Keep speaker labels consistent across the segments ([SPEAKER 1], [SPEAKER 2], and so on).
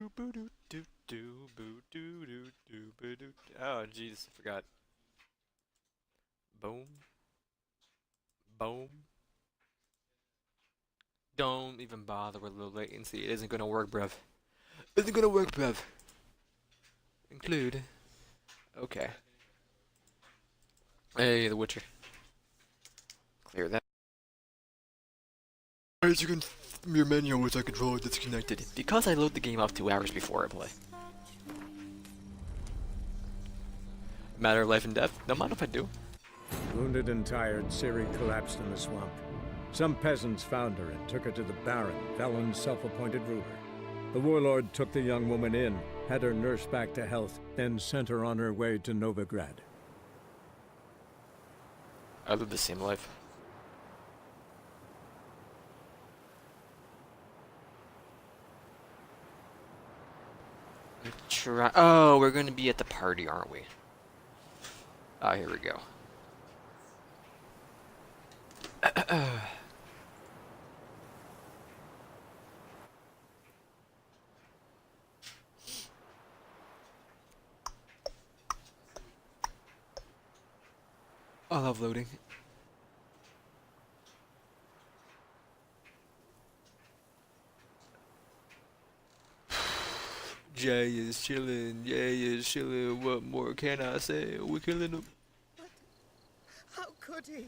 [SPEAKER 1] Oh, jeez, I forgot. Boom, boom. Don't even bother with low latency. It isn't gonna work, bruv. Isn't gonna work, bruv. Include. Okay. Hey, The Witcher. Clear that. As you can, your menu with a controller disconnected. Because I load the game up 2 hours before I play. Matter of life and death. No matter if I do.
[SPEAKER 2] Wounded and tired, Ciri collapsed in the swamp. Some peasants found her and took her to the Baron, Velen's self-appointed ruler. The warlord took the young woman in, had her nursed back to health, then sent her on her way to Novigrad.
[SPEAKER 1] I live the same life. Oh, we're gonna be at the party, aren't we? Ah, here we go. I love loading. Jay is chilling, Jay is chilling. What more can I say? We're killing him.
[SPEAKER 3] But how could he?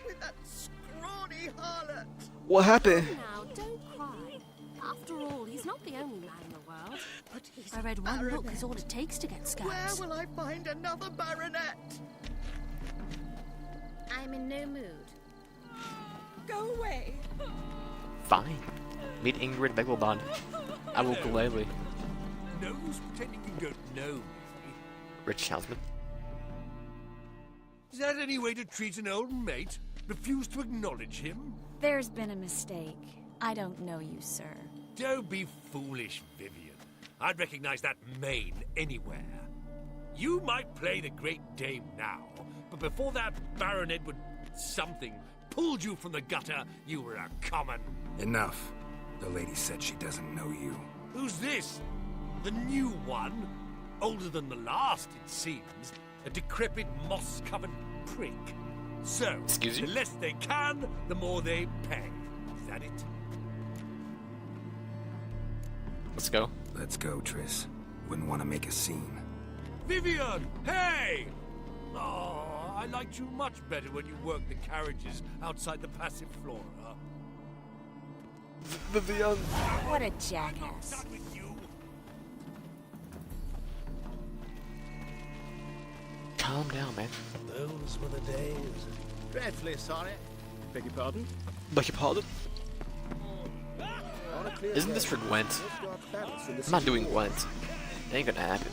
[SPEAKER 3] With that scrawny harlot!
[SPEAKER 1] What happened?
[SPEAKER 4] Now, don't cry. After all, he's not the only man in the world.
[SPEAKER 3] But he's
[SPEAKER 4] I read
[SPEAKER 3] a
[SPEAKER 4] one book
[SPEAKER 3] baronet.
[SPEAKER 4] is all it takes to get
[SPEAKER 3] Where
[SPEAKER 4] scouts.
[SPEAKER 3] will I find another baronet?
[SPEAKER 4] I'm in no mood.
[SPEAKER 3] Go away!
[SPEAKER 1] Fine. Meet Ingrid Beglebond. I will gladly.
[SPEAKER 5] No use pretending you don't know me.
[SPEAKER 1] Rich Houseman.
[SPEAKER 5] Is that any way to treat an old mate? Refuse to acknowledge him?
[SPEAKER 6] There's been a mistake. I don't know you, sir.
[SPEAKER 5] Don't be foolish, Vivian. I'd recognize that mane anywhere. You might play the Great Dame now, but before that Baron Edward something pulled you from the gutter, you were a common...
[SPEAKER 7] Enough. The lady said she doesn't know you.
[SPEAKER 5] Who's this? The new one? Older than the last, it seems. A decrepit, moss-covered prick. So,
[SPEAKER 1] Excuse you?
[SPEAKER 5] the less they can, the more they pay. Is that it?
[SPEAKER 1] Let's go.
[SPEAKER 7] Let's go, Triss. Wouldn't want to make a scene.
[SPEAKER 5] Vivian! Hey! Oh, I liked you much better when you worked the carriages outside the Passiflora.
[SPEAKER 1] Vivian.
[SPEAKER 6] What a jackass.
[SPEAKER 5] Done with you.
[SPEAKER 1] Calm down, man.
[SPEAKER 3] Those were the days. Dreadfully sorry.
[SPEAKER 2] Beg your pardon?
[SPEAKER 1] Beg your pardon? Isn't this for Gwent? I'm not doing Gwent. It ain't gonna happen.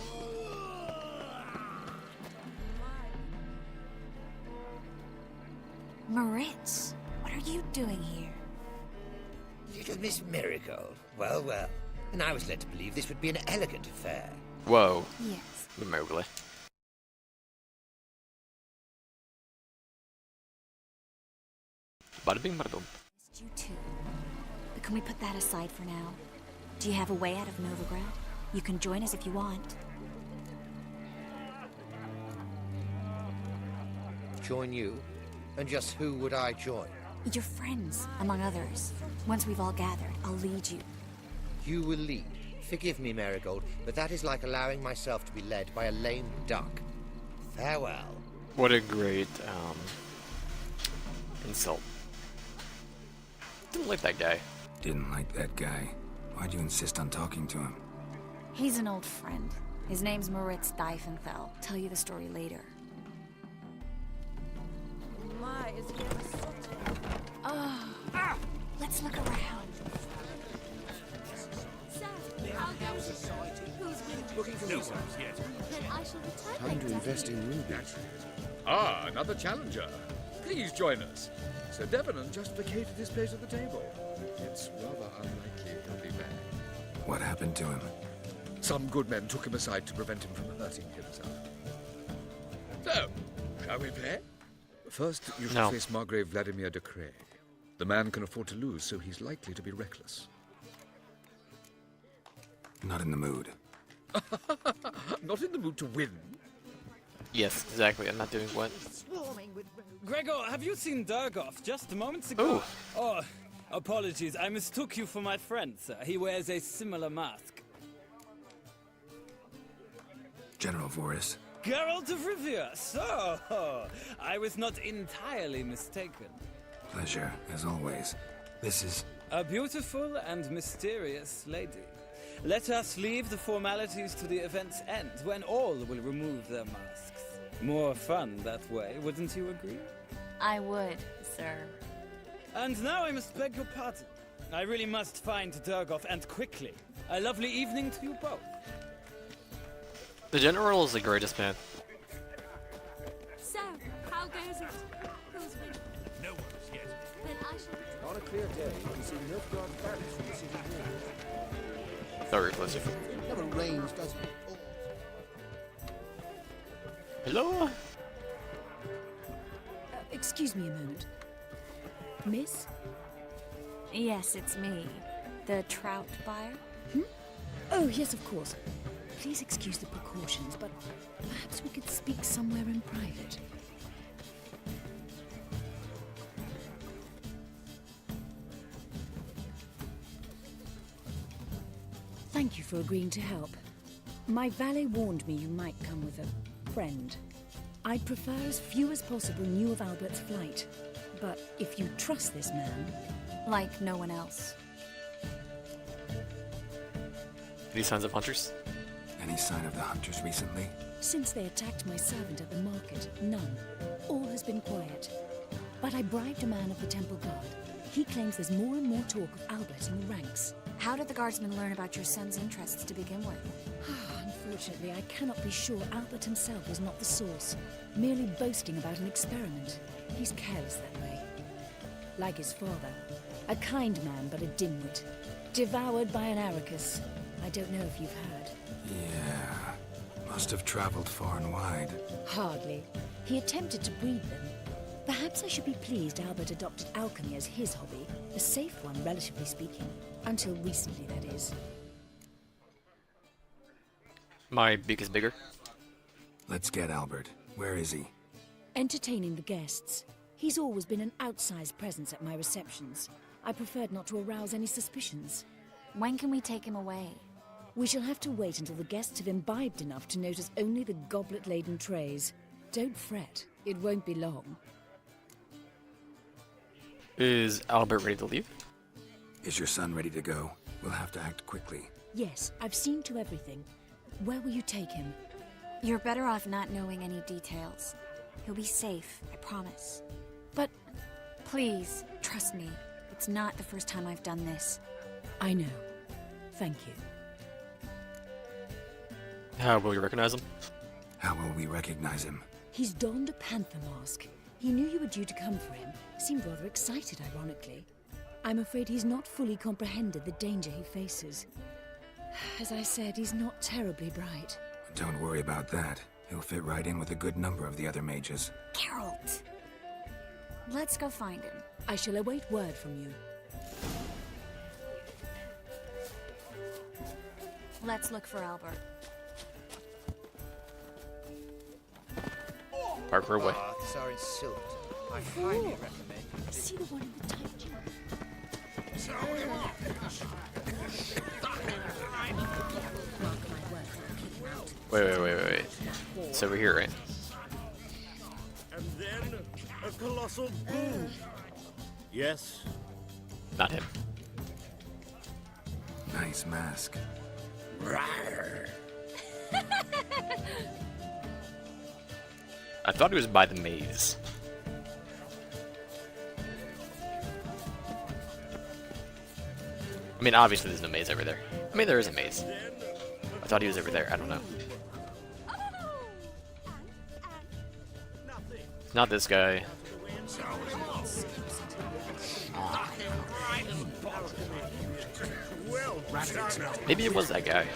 [SPEAKER 6] Moritz, what are you doing here?
[SPEAKER 8] Little Miss Marigold. Well, well. And I was led to believe this would be an elegant affair.
[SPEAKER 1] Whoa.
[SPEAKER 6] Yes.
[SPEAKER 1] Remotely. Bada bing, bada boom.
[SPEAKER 6] Missed you too. But can we put that aside for now? Do you have a way out of Novigrad? You can join us if you want.
[SPEAKER 8] Join you? And just who would I join?
[SPEAKER 6] Your friends, among others. Once we've all gathered, I'll lead you.
[SPEAKER 8] You will lead. Forgive me, Marigold, but that is like allowing myself to be led by a lame duck. Farewell.
[SPEAKER 1] What a great, insult. Didn't like that guy.
[SPEAKER 7] Didn't like that guy. Why'd you insist on talking to him?
[SPEAKER 6] He's an old friend. His name's Moritz Diefenthal. Tell you the story later.
[SPEAKER 3] My, is he ever such
[SPEAKER 6] Oh, let's look around.
[SPEAKER 5] Looking for no one's yet.
[SPEAKER 4] Then I shall return.
[SPEAKER 9] Time to invest in rubies.
[SPEAKER 10] Ah, another challenger. Please join us. Sir Devenant just vacated his place at the table. It's rather unlikely he'll be back.
[SPEAKER 7] What happened to him?
[SPEAKER 10] Some good men took him aside to prevent him from hurting himself. So, shall we play? First, you shall
[SPEAKER 1] No.
[SPEAKER 10] face Margrave Vladimir de Cray. The man can afford to lose, so he's likely to be reckless.
[SPEAKER 7] Not in the mood.
[SPEAKER 10] Not in the mood to win.
[SPEAKER 1] Yes, exactly. I'm not doing what?
[SPEAKER 9] Gregor, have you seen Durgoff just moments ago? Oh, apologies. I mistook you for my friend, sir. He wears a similar mask.
[SPEAKER 7] General Voris.
[SPEAKER 9] Geralt of Rivia. So, I was not entirely mistaken.
[SPEAKER 7] Pleasure, as always. This is...
[SPEAKER 9] A beautiful and mysterious lady. Let us leave the formalities to the event's end, when all will remove their masks. More fun that way, wouldn't you agree?
[SPEAKER 6] I would, sir.
[SPEAKER 9] And now I must beg your pardon. I really must find Durgoff, and quickly. A lovely evening to you both.
[SPEAKER 1] The general is the greatest man.
[SPEAKER 4] So, how goes it? Who's winning?
[SPEAKER 5] No one's yet.
[SPEAKER 4] Then I shall...
[SPEAKER 2] On a clear day, you can see Nilfgaard's barracks from the city wall.
[SPEAKER 1] Very close.
[SPEAKER 3] Never rains, does it?
[SPEAKER 1] Hello?
[SPEAKER 11] Excuse me a moment. Miss?
[SPEAKER 6] Yes, it's me. The trout buyer?
[SPEAKER 11] Oh, yes, of course. Please excuse the precautions, but perhaps we could speak somewhere in private. Thank you for agreeing to help. My valet warned me you might come with a friend. I'd prefer as few as possible knew of Albert's flight. But if you trust this man...
[SPEAKER 6] Like no one else.
[SPEAKER 1] Any signs of hunters?
[SPEAKER 7] Any sign of the hunters recently?
[SPEAKER 11] Since they attacked my servant at the market, none. All has been quiet. But I bribed a man of the Temple Guard. He claims there's more and more talk of Albert in the ranks.
[SPEAKER 6] How did the guardsmen learn about your son's interests to begin with?
[SPEAKER 11] Unfortunately, I cannot be sure Albert himself was not the source, merely boasting about an experiment. He's careless that way. Like his father. A kind man, but a dimwit. Devoured by an Arrakis. I don't know if you've heard.
[SPEAKER 7] Yeah. Must have traveled far and wide.
[SPEAKER 11] Hardly. He attempted to breed them. Perhaps I should be pleased Albert adopted alchemy as his hobby. A safe one, relatively speaking. Until recently, that is.
[SPEAKER 1] My beak is bigger.
[SPEAKER 7] Let's get Albert. Where is he?
[SPEAKER 11] Entertaining the guests. He's always been an outsized presence at my receptions. I preferred not to arouse any suspicions.
[SPEAKER 6] When can we take him away?
[SPEAKER 11] We shall have to wait until the guests have imbibed enough to notice only the goblet-laden trays. Don't fret. It won't be long.
[SPEAKER 1] Is Albert ready to leave?
[SPEAKER 7] Is your son ready to go? We'll have to act quickly.
[SPEAKER 11] Yes, I've seen to everything. Where will you take him?
[SPEAKER 6] You're better off not knowing any details. He'll be safe, I promise.
[SPEAKER 11] But...
[SPEAKER 6] Please, trust me. It's not the first time I've done this.
[SPEAKER 11] I know. Thank you.
[SPEAKER 1] How will you recognize him?
[SPEAKER 7] How will we recognize him?
[SPEAKER 11] He's donned a panther mask. He knew you were due to come for him. Seemed rather excited, ironically. I'm afraid he's not fully comprehended the danger he faces. As I said, he's not terribly bright.
[SPEAKER 7] Don't worry about that. He'll fit right in with a good number of the other mages.
[SPEAKER 6] Geralt! Let's go find him.
[SPEAKER 11] I shall await word from you.
[SPEAKER 6] Let's look for Albert.
[SPEAKER 1] Parker away.
[SPEAKER 8] Baths are in Silton. I highly recommend you.
[SPEAKER 11] See the one in the tight jean?
[SPEAKER 1] Wait. So we're here, right?
[SPEAKER 12] And then a colossal boom. Yes.
[SPEAKER 1] Not him.
[SPEAKER 7] Nice mask.
[SPEAKER 1] I thought he was by the maze. I mean, obviously there's no maze over there. I mean, there is a maze. I thought he was over there. I don't know. Not this guy. Maybe it was that guy.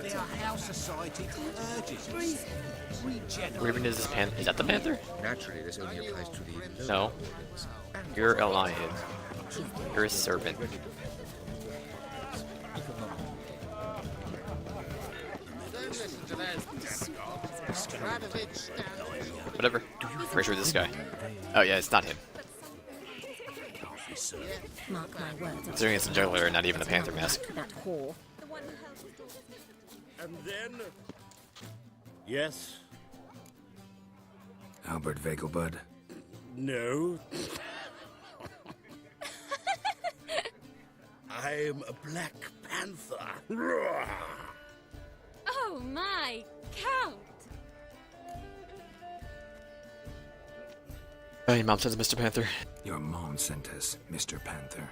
[SPEAKER 3] Their house society urges
[SPEAKER 1] Where even is this panther? Is that the panther?
[SPEAKER 10] Naturally, this only applies to the...
[SPEAKER 1] No. You're a lion. You're a serpent. Whatever. Pretty sure this guy. Oh yeah, it's not him.
[SPEAKER 6] Mark my words.
[SPEAKER 1] Considering it's a juggler, not even a panther mask.
[SPEAKER 6] That whore.
[SPEAKER 12] And then... Yes?
[SPEAKER 7] Albert Vegelbud.
[SPEAKER 12] No. I'm a Black Panther.
[SPEAKER 4] Oh my, Count!
[SPEAKER 1] Oh, your mom says Mr. Panther.
[SPEAKER 7] Your mom sent us, Mr. Panther.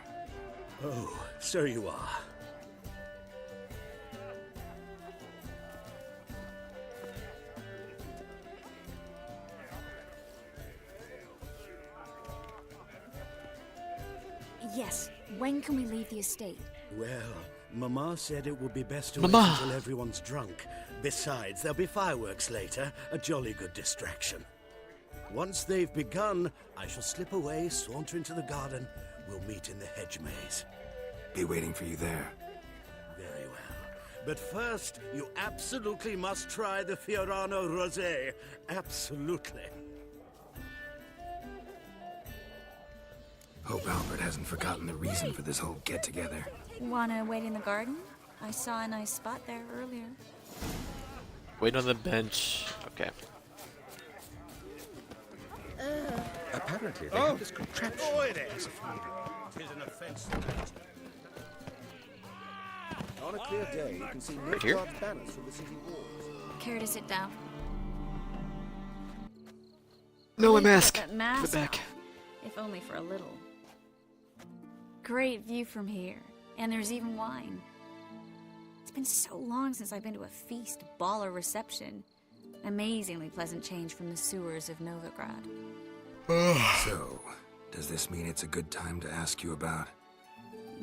[SPEAKER 12] Oh, so you are.
[SPEAKER 6] Yes. When can we leave the estate?
[SPEAKER 12] Well, Mama said it would be best to
[SPEAKER 1] Mama.
[SPEAKER 12] wait until everyone's drunk. Besides, there'll be fireworks later, a jolly good distraction. Once they've begun, I shall slip away, saunter into the garden. We'll meet in the hedge maze.
[SPEAKER 7] Be waiting for you there.
[SPEAKER 12] Very well. But first, you absolutely must try the Fiorano Rosé. Absolutely.
[SPEAKER 7] Hope Albert hasn't forgotten the reason for this whole get-together.
[SPEAKER 6] Wanna wait in the garden? I saw a nice spot there earlier.
[SPEAKER 1] Wait on the bench. Okay.
[SPEAKER 8] Apparently, they have this contraption.
[SPEAKER 12] Oh, it is. Tis an offense.
[SPEAKER 3] On a clear day, you can see
[SPEAKER 1] Right here?
[SPEAKER 3] Nilfgaard's banners from the city walls.
[SPEAKER 6] Care to sit down?
[SPEAKER 1] No, my
[SPEAKER 6] Really
[SPEAKER 1] mask.
[SPEAKER 6] got that
[SPEAKER 1] Give
[SPEAKER 6] mask
[SPEAKER 1] it back.
[SPEAKER 6] off, if only for a little. Great view from here, and there's even wine. It's been so long since I've been to a feast, ball, or reception. Amazingly pleasant change from the sewers of Novigrad.
[SPEAKER 7] So, does this mean it's a good time to ask you about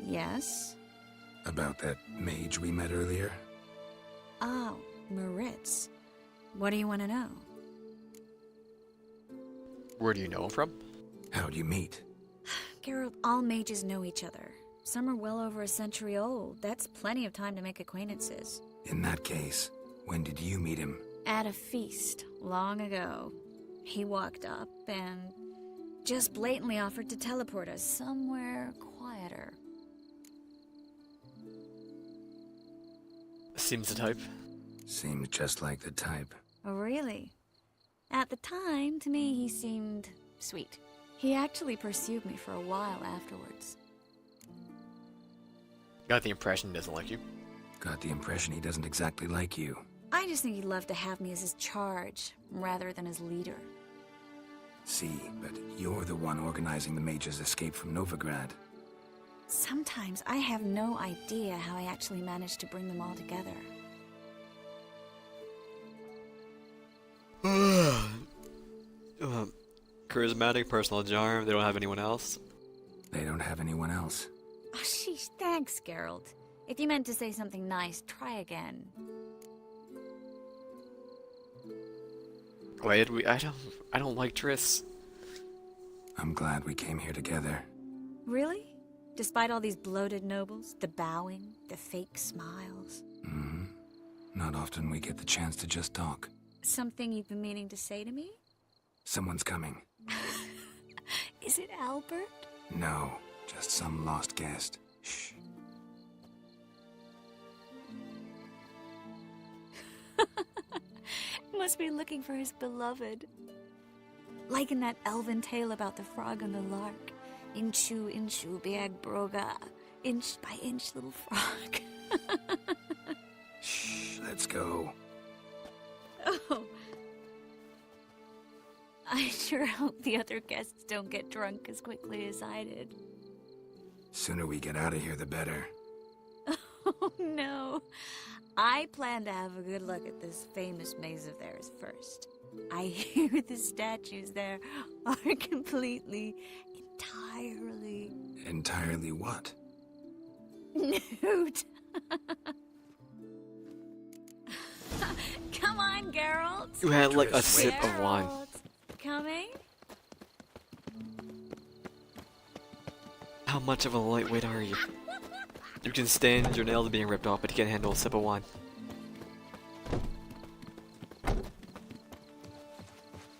[SPEAKER 6] Yes?
[SPEAKER 7] that mage we met earlier?
[SPEAKER 6] Oh, Moritz. What do you want to know?
[SPEAKER 1] Where do you know him from?
[SPEAKER 7] How'd you meet?
[SPEAKER 6] Geralt, all mages know each other. Some are well over a century old. That's plenty of time to make acquaintances.
[SPEAKER 7] In that case, when did you meet him?
[SPEAKER 6] At a feast, long ago. He walked up and just blatantly offered to teleport us somewhere quieter.
[SPEAKER 1] Seems the type.
[SPEAKER 7] Seems just like the type.
[SPEAKER 6] Oh, really? At the time, to me, he seemed sweet. He actually pursued me for a while afterwards.
[SPEAKER 1] Got the impression he doesn't like you.
[SPEAKER 7] Got the impression he doesn't exactly like you.
[SPEAKER 6] I just think he'd love to have me as his charge, rather than his leader.
[SPEAKER 7] See, but you're the one organizing the mage's escape from Novigrad.
[SPEAKER 6] Sometimes I have no idea how I actually managed to bring them all together.
[SPEAKER 1] Charismatic, personal charm. They don't have anyone else.
[SPEAKER 7] They don't have anyone else.
[SPEAKER 6] Oh, sheesh, thanks, Geralt. If you meant to say something nice, try again.
[SPEAKER 1] Wait, I don't like Triss.
[SPEAKER 7] I'm glad we came here together.
[SPEAKER 6] Really? Despite all these bloated nobles, the bowing, the fake smiles.
[SPEAKER 7] Mm-hmm. Not often we get the chance to just talk.
[SPEAKER 6] Something you've been meaning to say to me?
[SPEAKER 7] Someone's coming.
[SPEAKER 6] Is it Albert?
[SPEAKER 7] No, just some lost guest. Shh.
[SPEAKER 6] Must be looking for his beloved. Like in that elven tale about the frog and the lark. Inchu, inchu, biag broga. Inch by inch, little frog.
[SPEAKER 7] Shh, let's go.
[SPEAKER 6] Oh. I sure hope the other guests don't get drunk as quickly as I did.
[SPEAKER 7] Sooner we get out of here, the better.
[SPEAKER 6] Oh, no. I plan to have a good look at this famous maze of theirs first. I hear the statues there are completely, entirely...
[SPEAKER 7] Entirely what?
[SPEAKER 6] nude. Come on, Geralt.
[SPEAKER 1] You had like a sip of wine.
[SPEAKER 6] Coming?
[SPEAKER 1] How much of a lightweight are you? You can stand your nails being ripped off, but you can't handle a sip of wine.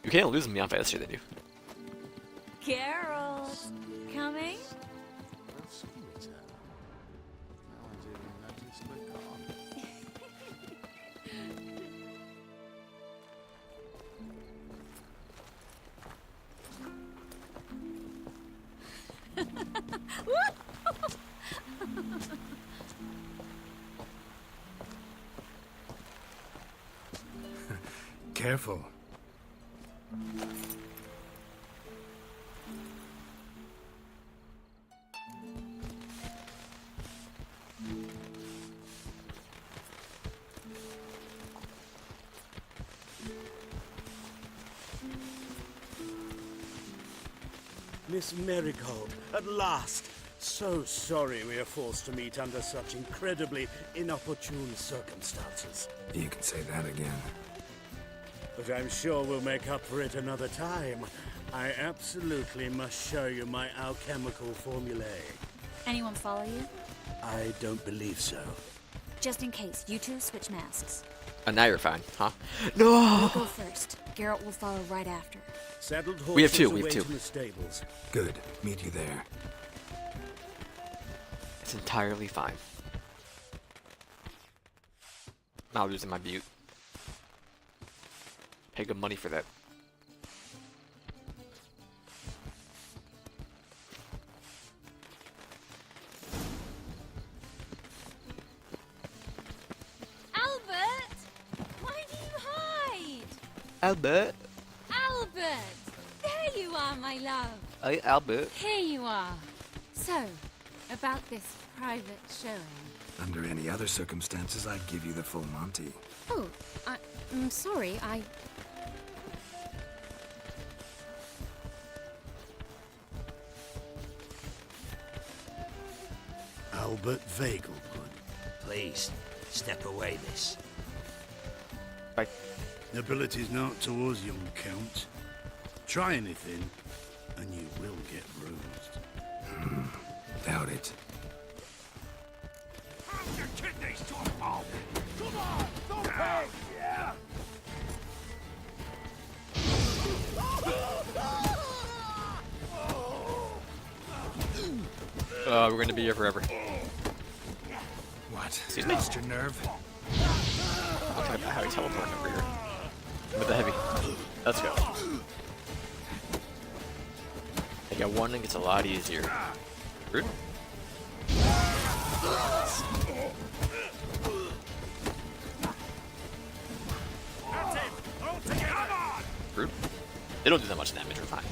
[SPEAKER 1] You can't lose me, I'm faster than you.
[SPEAKER 6] Carol, coming?
[SPEAKER 7] Careful.
[SPEAKER 12] Miss Marigold, at last! So sorry we are forced to meet under such incredibly inopportune circumstances.
[SPEAKER 7] You can say that again.
[SPEAKER 12] But I'm sure we'll make up for it another time. I absolutely must show you my alchemical formulae.
[SPEAKER 6] Anyone follow you?
[SPEAKER 12] I don't believe so.
[SPEAKER 6] Just in case, you two switch masks.
[SPEAKER 1] Oh, now you're fine, huh?
[SPEAKER 6] We'll
[SPEAKER 1] No!
[SPEAKER 6] go first. Garrett will follow right after.
[SPEAKER 12] Saddled horses
[SPEAKER 1] We have two, we have
[SPEAKER 12] await
[SPEAKER 1] two.
[SPEAKER 12] in the stables.
[SPEAKER 7] Good. Meet you there.
[SPEAKER 1] It's entirely fine. Not losing my butte. Pay good money for that.
[SPEAKER 4] Albert! Why do you hide?
[SPEAKER 1] Albert!
[SPEAKER 4] Albert! There you are, my love.
[SPEAKER 1] Hey, Albert.
[SPEAKER 4] Here you are. So, about this private showing.
[SPEAKER 7] Under any other circumstances, I'd give you the full Monty.
[SPEAKER 4] Oh, I'm sorry,
[SPEAKER 12] Albert Vagelwood.
[SPEAKER 5] Please, step away, miss.
[SPEAKER 1] Bye.
[SPEAKER 12] Nobility's not towards young Count. Try anything, and you will get bruised.
[SPEAKER 7] Doubt it.
[SPEAKER 5] Your kidneys to a pulp! Come on! Don't pay! Yeah!
[SPEAKER 1] We're gonna be here forever.
[SPEAKER 7] What?
[SPEAKER 1] Excuse me?
[SPEAKER 7] Lost your nerve?
[SPEAKER 1] Okay, about how he teleported over here. With the heavy. Let's go. I got one and gets a lot easier. Rude. Rude. They don't do that much damage, we're fine.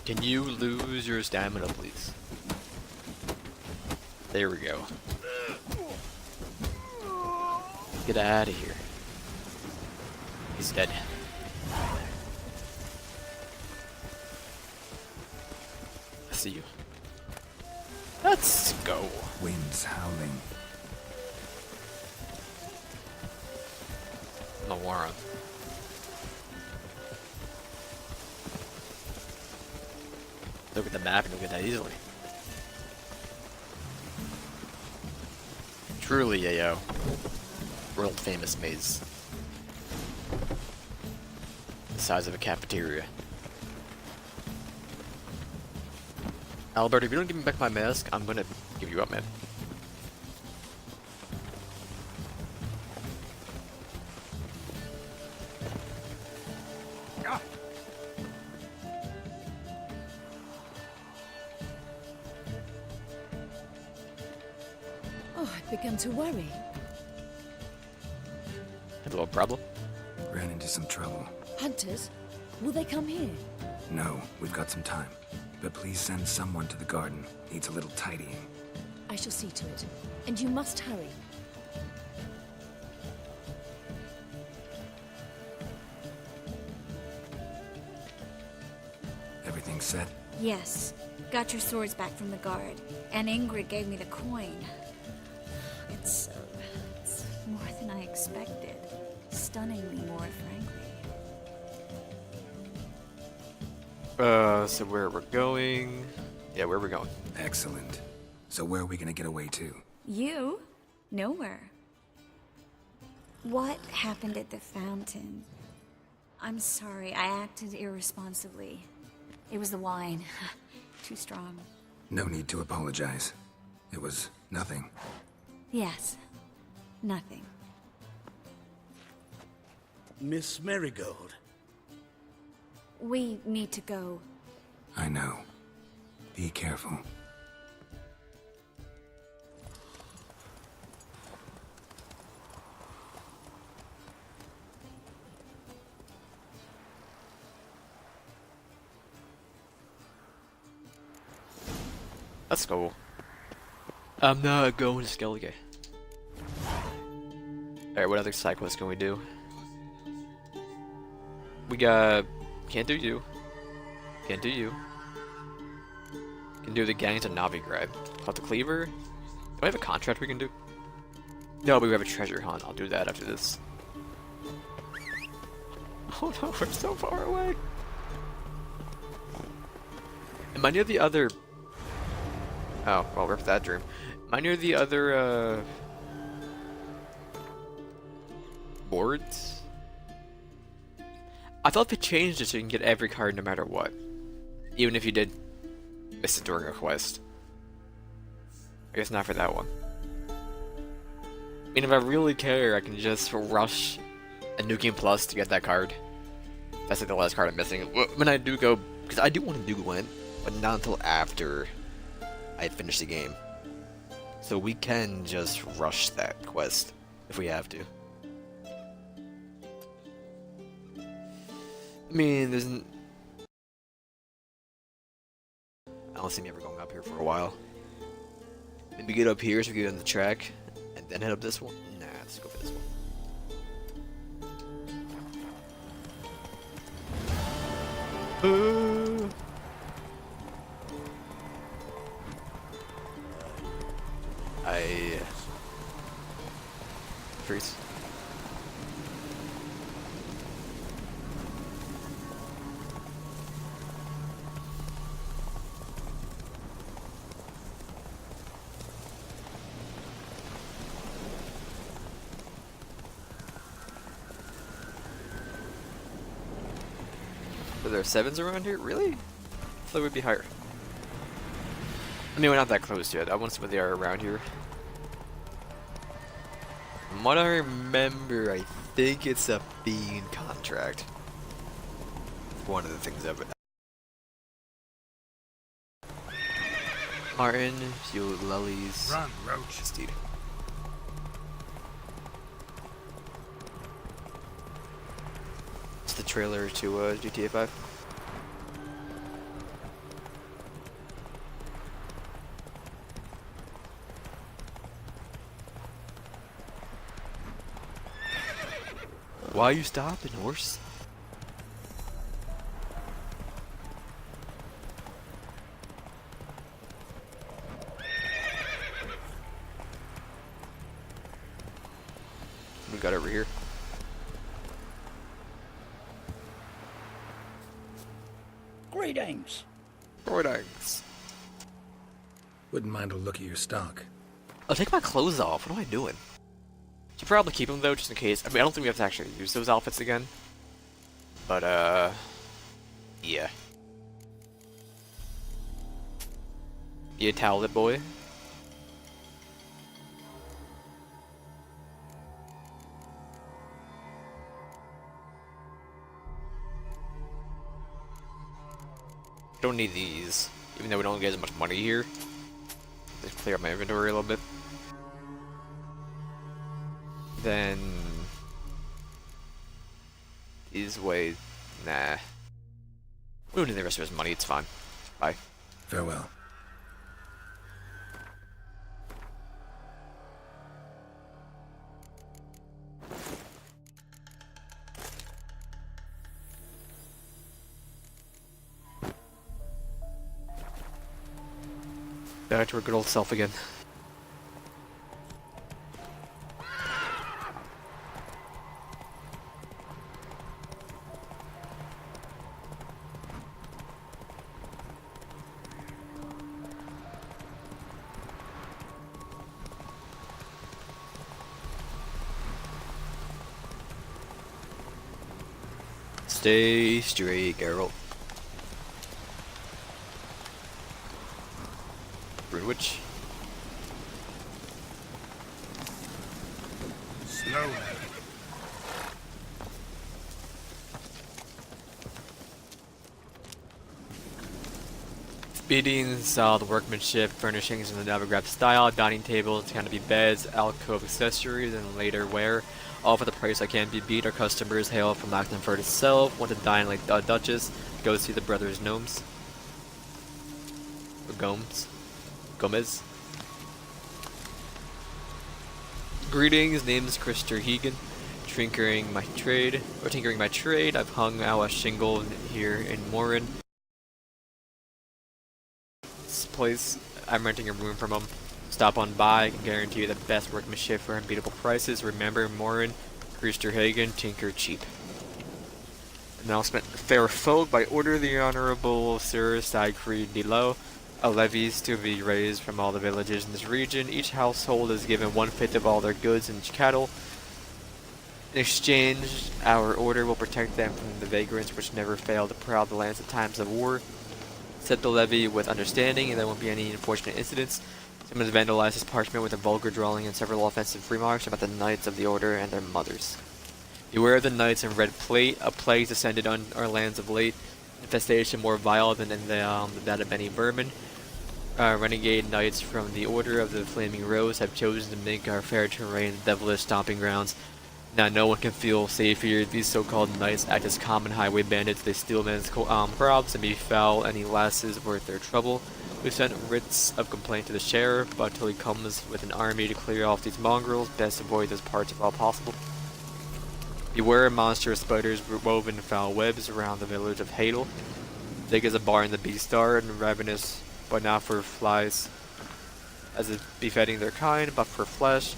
[SPEAKER 1] Can you lose your stamina, please? There we go. Get out of here. He's dead. I see you. Let's go.
[SPEAKER 7] Winds howling.
[SPEAKER 1] No warrant. Look at the map and look at that easily. Truly a world famous maze. The size of a cafeteria. Albert, if you don't give me back my mask, I'm gonna give you up, man.
[SPEAKER 11] Oh, I've begun to worry.
[SPEAKER 1] Had a little problem?
[SPEAKER 7] Ran into some trouble.
[SPEAKER 11] Hunters? Will they come here?
[SPEAKER 7] No, we've got some time. But please send someone to the garden. Needs a little tidying.
[SPEAKER 11] I shall see to it. And you must hurry.
[SPEAKER 7] Everything set?
[SPEAKER 6] Yes. Got your swords back from the guard, and Ingrid gave me the coin. It's more than I expected. Stunningly more, frankly.
[SPEAKER 1] So where we're going? Yeah, where we're going.
[SPEAKER 7] Excellent. So where are we gonna get away to?
[SPEAKER 6] You? Nowhere. What happened at the fountain? I'm sorry, I acted irresponsibly. It was the wine. Too strong.
[SPEAKER 7] No need to apologize. It was nothing.
[SPEAKER 6] Yes. Nothing.
[SPEAKER 12] Miss Marigold.
[SPEAKER 6] We need to go.
[SPEAKER 7] I know. Be careful.
[SPEAKER 1] Let's go. I'm not going to Skellige. Alright, what other side quests can we do? We got... Can't do you. Can't do you. Can do the gangs of Novigrad. Caught the Cleaver. Do I have a contract we can do? No, but we have a treasure hunt. I'll do that after this. Oh no, we're so far away. Am I near the other... Oh, well, rip that dream. Am I near the other, boards? I thought they changed it so you can get every card no matter what. Even if you did miss it during a quest. I guess not for that one. I mean, if I really care, I can just rush a New Game Plus to get that card. That's like the last card I'm missing. When I do go... Because I do want to do Gwent, but not until after I finish the game. So we can just rush that quest if we have to. I mean, there's I don't see me ever going up here for a while. Maybe get up here so we get on the track and then head up this one. Nah, let's go for this one. Freeze. Are there 7s around here? Really? I thought we'd be higher. I mean, we're not that close yet. I want to see what they are around here. From what I remember, I think it's a Fiend contract. One of the things of it. Martin, you lilies.
[SPEAKER 10] Run, Roach.
[SPEAKER 1] Steed. It's the trailer to GTA 5. Why are you stopping, horse? We got over here.
[SPEAKER 13] Greetings.
[SPEAKER 1] Greetings.
[SPEAKER 7] Wouldn't mind a look at your stock.
[SPEAKER 1] I'll take my clothes off. What am I doing? Should probably keep them though, just in case. I mean, I don't think we have to actually use those outfits again. But, yeah. You talented boy. Don't need these, even though we don't get as much money here. Just clear up my inventory a little bit. Then these ways, nah. We don't need the rest of his money. It's fine. Bye.
[SPEAKER 7] Farewell.
[SPEAKER 1] back to our good old self again. Stay straight, Geralt. Greenwich.
[SPEAKER 5] Slowly.
[SPEAKER 1] Beatings, the workmanship, furnishings in the Novigrad style, dining tables, canopy beds, alcove accessories, and later wear. All for the price that can't be beat. Our customers hail from Oxenford itself. Want to dine like the Duchess? Go see the brothers Gnomes. Or Gomez. Greetings, name is Krister Hegan. Tinkering my trade. I've hung out a shingle here in Morin. This place, I'm renting a room from him. Stop on by, I can guarantee you the best workmanship for unbeatable prices. Remember, Morin, Krister Hagen, tinker cheap. Announcement: fair folk, by order of the Honorable Sir Sigfrid Delo, a levies to be raised from all the villages in this region. Each household is given 1/5 of all their goods and cattle. In exchange, our order will protect them from the vagrants which never fail to prowl the lands at times of war. Set the levy with understanding, and there won't be any unfortunate incidents. Someone has vandalized this parchment with a vulgar drawing and several offensive remarks about the Knights of the Order and their mothers. Beware of the Knights in red plate. A plague descended on our lands of late. Infestation more vile than in that of any vermin. Renegade Knights from the Order of the Flaming Rose have chosen to make our fair terrain devilish stomping grounds. Now no one can feel safe here. These so-called knights act as common highway bandits. They steal men's crops and befoul any lasses worth their trouble. We've sent writs of complaint to the sheriff, but until he comes with an army to clear off these mongrels, best avoid those parts if all possible. Beware monstrous spiders woven foul webs around the village of Hadel. Thick as a bar in the Beastar and ravenous, but not for flies, as if befitting their kind, but for flesh.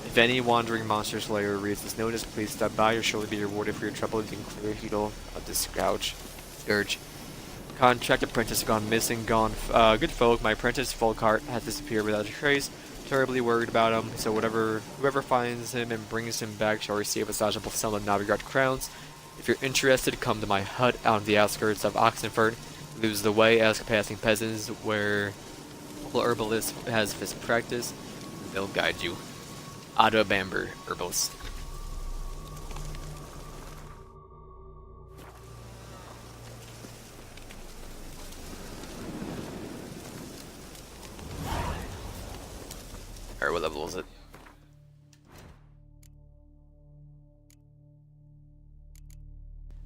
[SPEAKER 1] If any wandering monster slayer reads this notice, please stop by. You'll surely be rewarded for your trouble if you can clear Hadel of this scourge. Contract apprentice gone missing, good folk. My apprentice Volkart has disappeared without a trace. Terribly worried about him, so whoever finds him and brings him back shall receive a sizable sum of Novigrad crowns. If you're interested, come to my hut out on the outskirts of Oxenford. Lose the way, ask passing peasants where the herbalist has his practice. They'll guide you. Otto Bamber, herbalist. Alright, what level is it?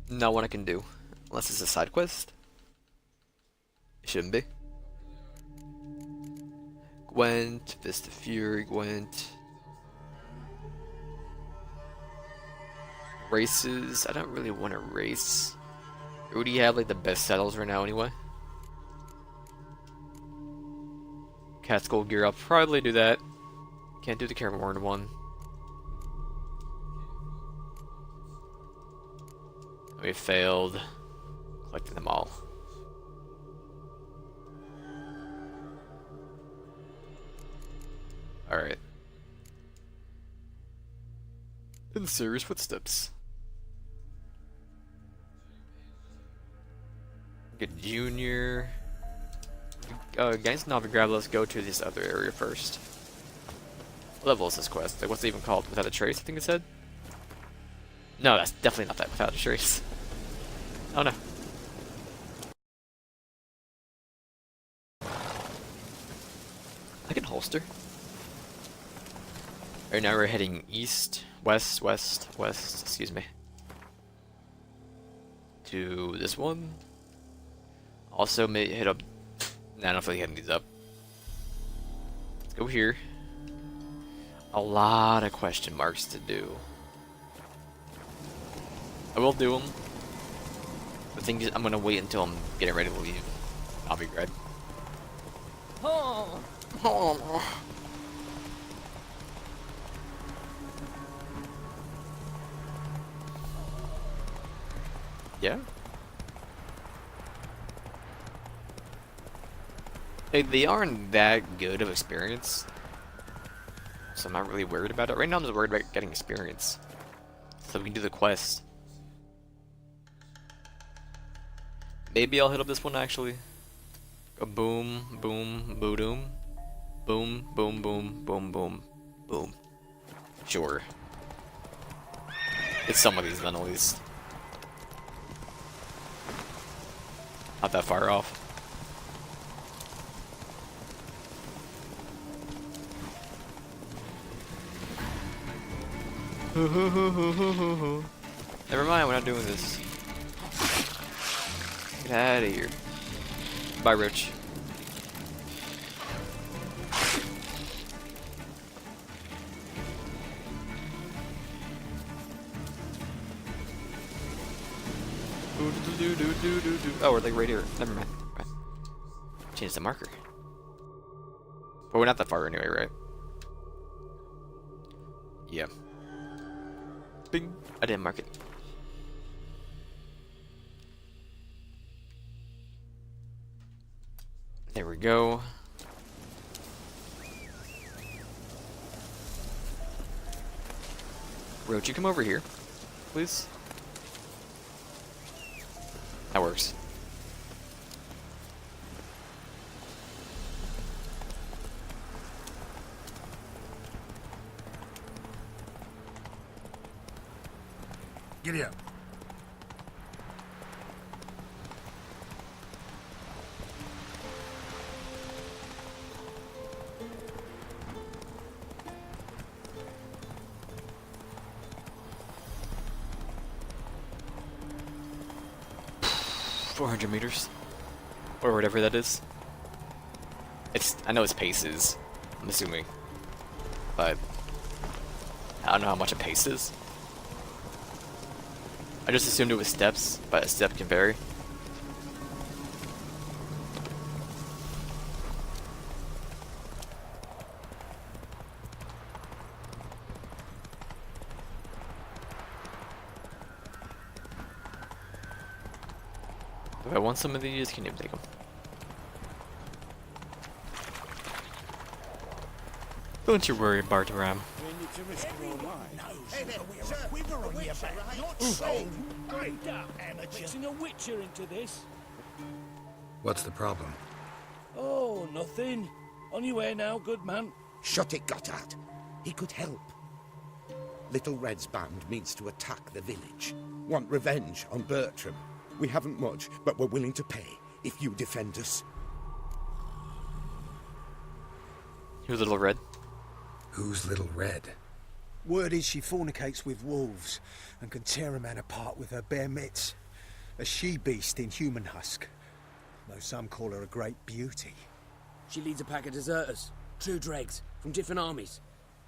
[SPEAKER 1] Not one I can do. Unless it's a side quest. It shouldn't be. Gwent, Vista Fury, Gwent. Races, I don't really want to race. Who do you have like the best saddles right now anyway? Cat's Gold gear, I'll probably do that. Can't do the Cairnmorn one. We failed collecting them all. Alright. In serious footsteps. Get Junior. Against Novigrad, let's go to this other area first. What level is this quest? Like, what's it even called? Without a Trace, I think it said? No, that's definitely not that. Without a Trace. Oh no. I can holster. Right now we're heading east, west, excuse me. To this one. Also may hit up. Nah, I don't feel like hitting these up. Let's go here. A lot of question marks to do. I will do them. The thing is, I'm gonna wait until I'm getting ready to leave Novigrad.
[SPEAKER 9] Oh,
[SPEAKER 1] Yeah? They aren't that good of experience, so I'm not really worried about it. Right now I'm just worried about getting experience, so we can do the quest. Maybe I'll hit up this one actually. A boom, boom, boom, boom, boom, boom, boom, boom, boom. Sure. It's some of these then at least. Not that far off. Never mind, we're not doing this. Get out of here. Bye, Rich. Oh, we're like right here. Never mind. Right. Change the marker. But we're not that far anyway, right? Yeah. Bing. I didn't mark it. There we go. Roach, you come over here, please. That works.
[SPEAKER 5] Giddy up.
[SPEAKER 1] $400 or whatever that is. I know it's paces, I'm assuming, but I don't know how much a pace is. I just assumed it was steps, but a step can vary. If I want some of these, can you take them? Don't you worry, Bartaram.
[SPEAKER 13] Mixing a witcher into this.
[SPEAKER 7] What's the problem?
[SPEAKER 13] Oh, nothing. On your way now, good man.
[SPEAKER 8] Shut it, Gotthard. He could help. Little Red's band means to attack the village. Want revenge on Bertram. We haven't much, but we're willing to pay if you defend us.
[SPEAKER 1] Who's Little Red?
[SPEAKER 7] Who's Little Red?
[SPEAKER 14] Word is she fornicates with wolves and can tear a man apart with her bare mitts. A she-beast in human husk, though some call her a great beauty.
[SPEAKER 15] She leads a pack of deserters, true dregs, from different armies.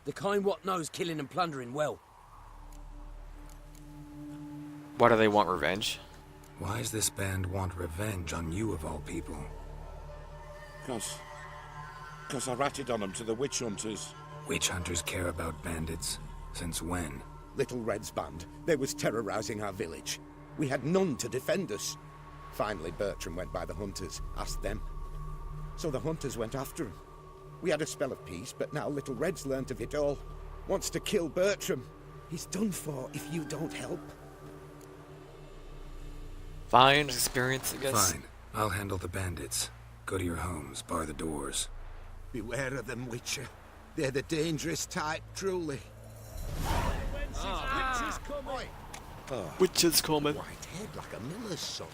[SPEAKER 15] The kind what knows killing and plundering well.
[SPEAKER 1] Why do they want revenge?
[SPEAKER 7] Why does this band want revenge on you of all people?
[SPEAKER 16] Because I ratted on them to the witch hunters.
[SPEAKER 7] Witch hunters care about bandits? Since when?
[SPEAKER 8] Little Red's band. They was terrorizing our village. We had none to defend us. Finally, Bertram went by the hunters, asked them. So the hunters went after him. We had a spell of peace, but now Little Red's learnt of it all. Wants to kill Bertram. He's done for if you don't help.
[SPEAKER 1] Fine, experience, I guess.
[SPEAKER 7] Fine. I'll handle the bandits. Go to your homes, bar the doors.
[SPEAKER 8] Beware of them, Witcher. They're the dangerous type, truly.
[SPEAKER 1] Witches coming.
[SPEAKER 8] White head like a miller's son.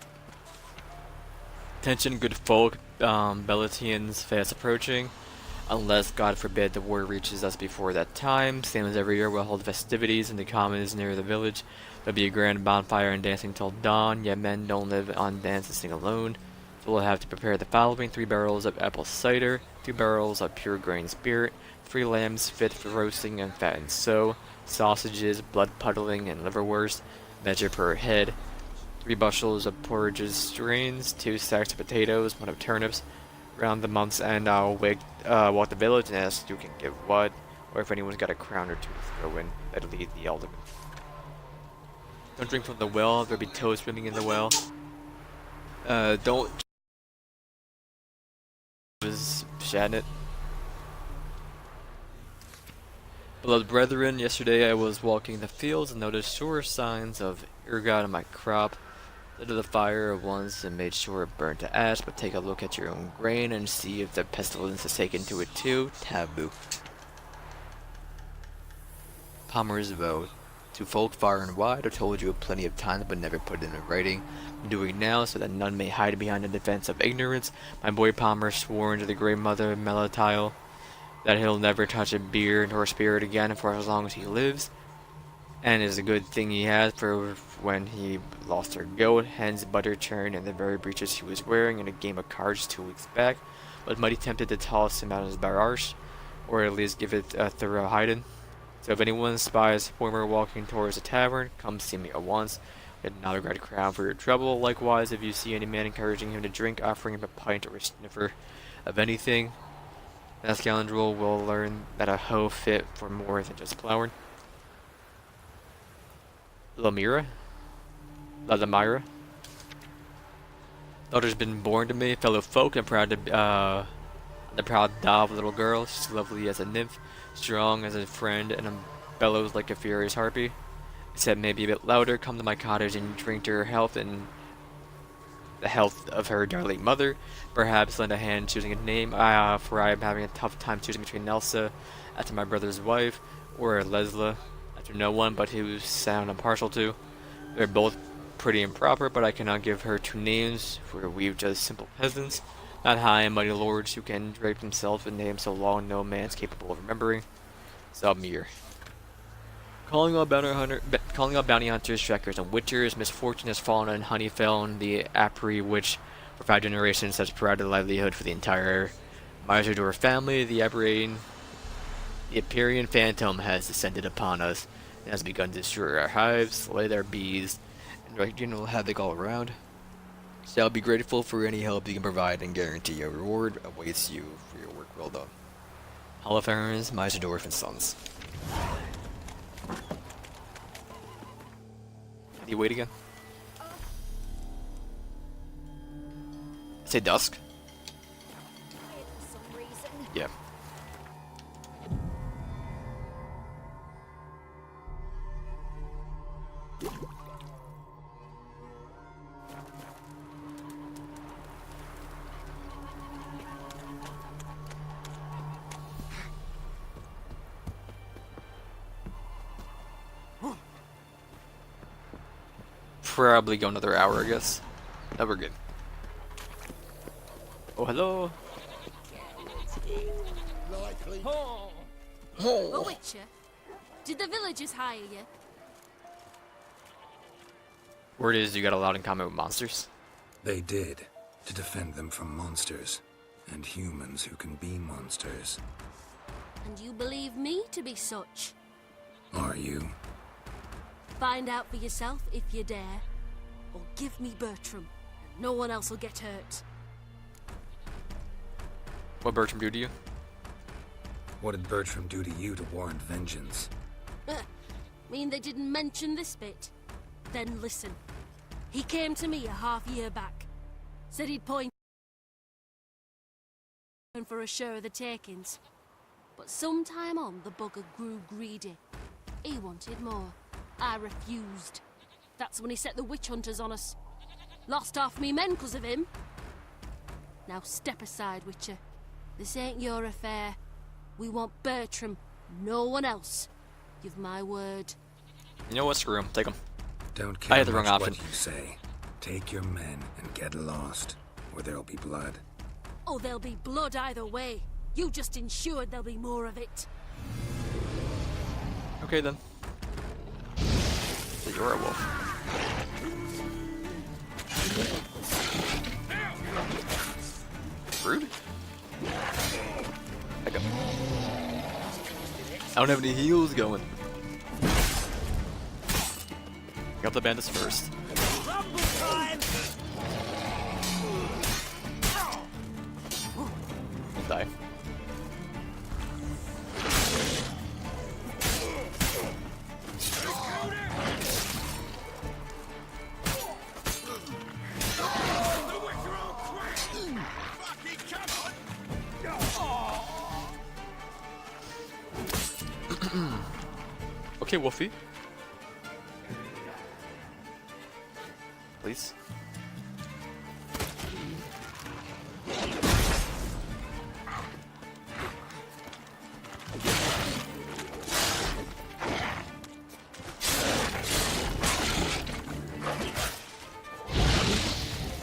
[SPEAKER 1] Attention, good folk. Belatians fast approaching. Unless, God forbid, the war reaches us before that time. Same as every year, we'll hold festivities in the commons near the village. There'll be a grand bonfire and dancing till dawn, yet men don't live on dance and sing alone. So we'll have to prepare the following: 3 barrels of apple cider, 2 barrels of pure grain spirit, 3 lambs fit for roasting and fattened so, sausages, blood puddling, and liverwurst, measure per head, 3 bushels of porridge strains, 2 sacks of potatoes, 1 of turnips, Around the month's end, I'll walk the village and ask who can give what, or if anyone's got a crown or two to throw in that'll lead the alderman. Don't drink from the well, there'll be toads swimming in the well. Don't was Shatnit. Beloved brethren, yesterday I was walking the fields and noticed sure signs of ergot in my crop. Lit the fire once and made sure it burned to ash, but take a look at your own grain and see if the pestilence is taken to it too. Taboo. Palmer's vow. To folk far and wide, I told you plenty of times but never put it in writing. I'm doing now so that none may hide behind the defense of ignorance. My boy Palmer swore to the great mother Melatile that he'll never touch a beer nor spirit again for as long as he lives. And it's a good thing he has, for when he lost her goat, hens, butter churn, and the very breeches he was wearing in a game of cards 2 weeks back, was mighty tempted to toss him out of his barrage, or at least give it a thorough hiding. So if anyone spies Homer walking towards a tavern, come see me at once. Get an autographed crown for your trouble. Likewise, if you see any man encouraging him to drink, offering him a pint or a sniffer of anything, that scoundrel will learn that a hoe fit for more than just plowing. Lamira? Daughter's been born to me, fellow folk, and proud to the proud doll little girl. She's lovely as a nymph, strong as a friend, and bellows like a furious harpy. Except maybe a bit louder. Come to my cottage and drink to her health and the health of her darling mother. Perhaps lend a hand choosing a name, for I am having a tough time choosing between Elsa, after my brother's wife, or Lesla, after no one but whose sound I'm partial to. They're both pretty improper, but I cannot give her 2 names, for we're just simple peasants, not high and mighty lords who can drape themselves in names so long no man's capable of remembering. Zalmir. Calling all bounty hunters, trackers, and witchers, misfortune has fallen on Honeyfell and the Apri, which for 5 generations has provided a livelihood for the entire Mysador family. The Aperian phantom has descended upon us and has begun to destroy our hives, slay our bees, and wreak general havoc all around. So I'll be grateful for any help you can provide and guarantee a reward awaits you for your work well done. Holofernes, Mysador, and Sons. Did you wait again? Say dusk? Yeah. Probably go another hour, I guess. That we're good. Oh, hello.
[SPEAKER 4] Oh, Witcher, did the villagers hire you?
[SPEAKER 1] Word is you got a lot in common with monsters.
[SPEAKER 7] They did, to defend them from monsters, and humans who can be monsters.
[SPEAKER 4] And you believe me to be such?
[SPEAKER 7] Are you?
[SPEAKER 4] Find out for yourself if you dare, or give me Bertram, and no one else will get hurt.
[SPEAKER 1] What Bertram do to you?
[SPEAKER 7] What did Bertram do to you to warrant vengeance?
[SPEAKER 4] Mean they didn't mention this bit? Then listen. He came to me a half-year back. Said he'd point for a share of the takings. But sometime on, the bugger grew greedy. He wanted more. I refused. That's when he set the witch hunters on us. Lost half me men 'cause of him. Now step aside, Witcher. This ain't your affair. We want Bertram, no one else. Give my word.
[SPEAKER 1] You know what? Screw him. Take him.
[SPEAKER 7] Don't care
[SPEAKER 1] I had the wrong
[SPEAKER 7] much
[SPEAKER 1] option.
[SPEAKER 7] what you say. Take your men and get lost, or there'll be blood.
[SPEAKER 4] Oh, there'll be blood either way. You just ensured there'll be more of it.
[SPEAKER 1] Okay then. So you're a wolf. Rude. Back up. I don't have any heals going. Got the bandits first. don't die. Okay, Wolfie. Please.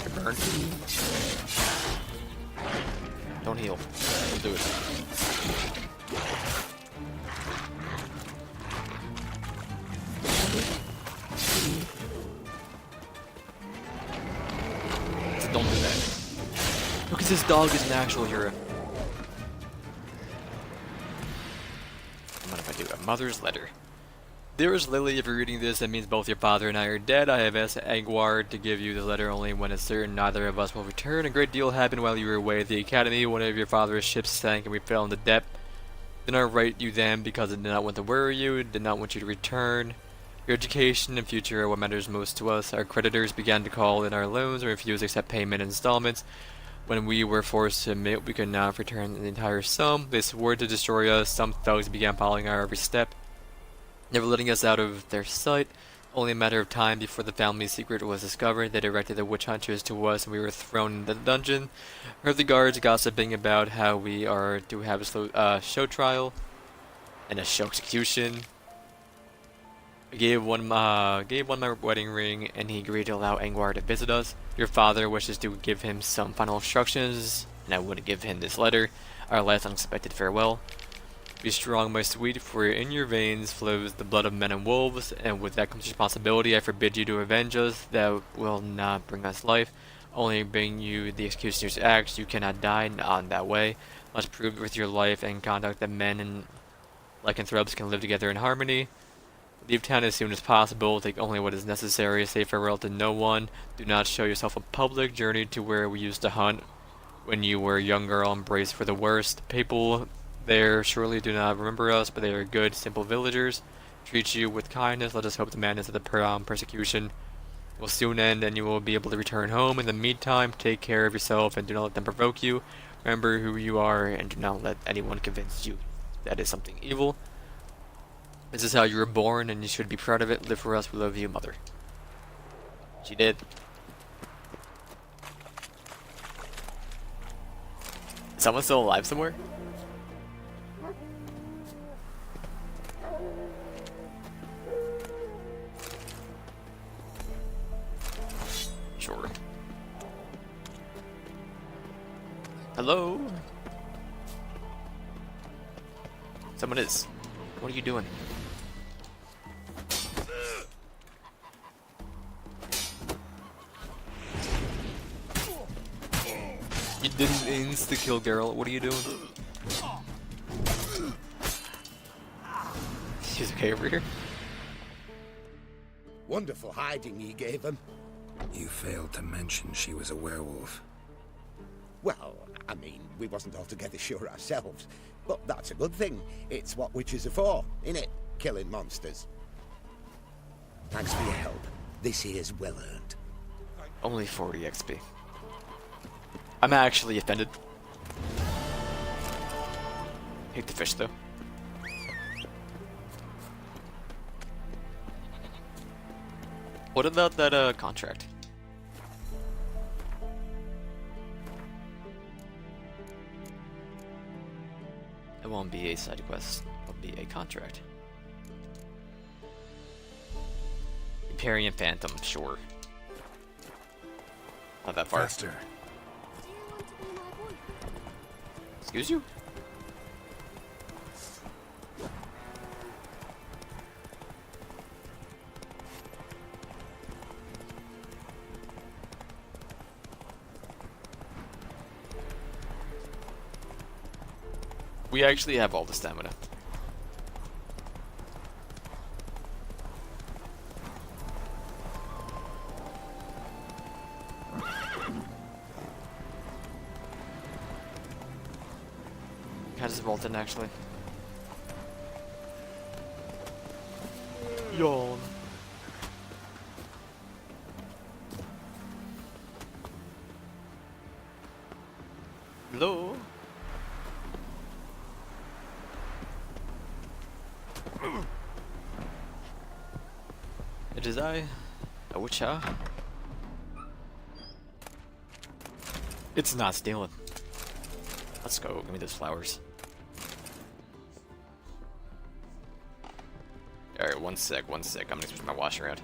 [SPEAKER 1] You're burned. Don't heal. Don't do it. Don't do that. Because this dog is an actual hero. What if I do? A mother's letter. Dearest Lily, if you're reading this, that means both your father and I are dead. I have asked Angwar to give you the letter only when it's certain neither of us will return. A great deal happened while you were away at the academy. One of your father's ships sank and we fell into debt. Did not write you then because I did not want to worry you, did not want you to return. Your education and future are what matters most to us. Our creditors began to call in our loans and refuse to accept payment in installments. When we were forced to admit we could not return the entire sum, they swore to destroy us. Some thugs began following our every step, never letting us out of their sight. Only a matter of time before the family's secret was discovered. They directed the witch hunters to us and we were thrown in the dungeon. Heard the guards gossiping about how we are to have a show trial and a show execution. I gave one my wedding ring, and he agreed to allow Angwar to visit us. Your father wishes to give him some final instructions, and I wouldn't give him this letter. Our last unexpected farewell. Be strong, my sweet, for in your veins flows the blood of men and wolves, and with that comes responsibility. I forbid you to avenge us. That will not bring us life, only bring you the executioner's axe. You cannot die on that way. Must prove with your life and conduct that men and lycanthropes can live together in harmony. Leave town as soon as possible. Take only what is necessary. Say farewell to no one. Do not show yourself in public. Journey to where we used to hunt when you were a young girl. Embrace for the worst. People there surely do not remember us, but they are good, simple villagers. Treat you with kindness. Let us hope the madness of the persecution will soon end, and you will be able to return home. In the meantime, take care of yourself and do not let them provoke you. Remember who you are, and do not let anyone convince you that is something evil. This is how you were born, and you should be proud of it. Live for us. We love you, Mother. She did. Is someone still alive somewhere? Sure. Hello? Someone is. What are you doing? You didn't insta-kill Geralt. What are you doing? He's okay over here.
[SPEAKER 8] Wonderful hiding you gave him.
[SPEAKER 7] You failed to mention she was a werewolf.
[SPEAKER 8] Well, I mean, we wasn't altogether sure ourselves. But that's a good thing. It's what witches are for, innit? Killing monsters. Thanks for your help. This here's well earned.
[SPEAKER 1] Only 40 XP. I'm actually offended. Hate the fish, though. What about that, contract? It won't be a side quest. It'll be a contract. Empyrean Phantom, sure. Not that far.
[SPEAKER 7] Faster.
[SPEAKER 1] Excuse you? We actually have all the stamina. just vault in, actually. Yawn. Hello? It is I, a witcher. It's not stealing. Let's go, give me those flowers. Alright, one sec. I'm gonna switch my wash around.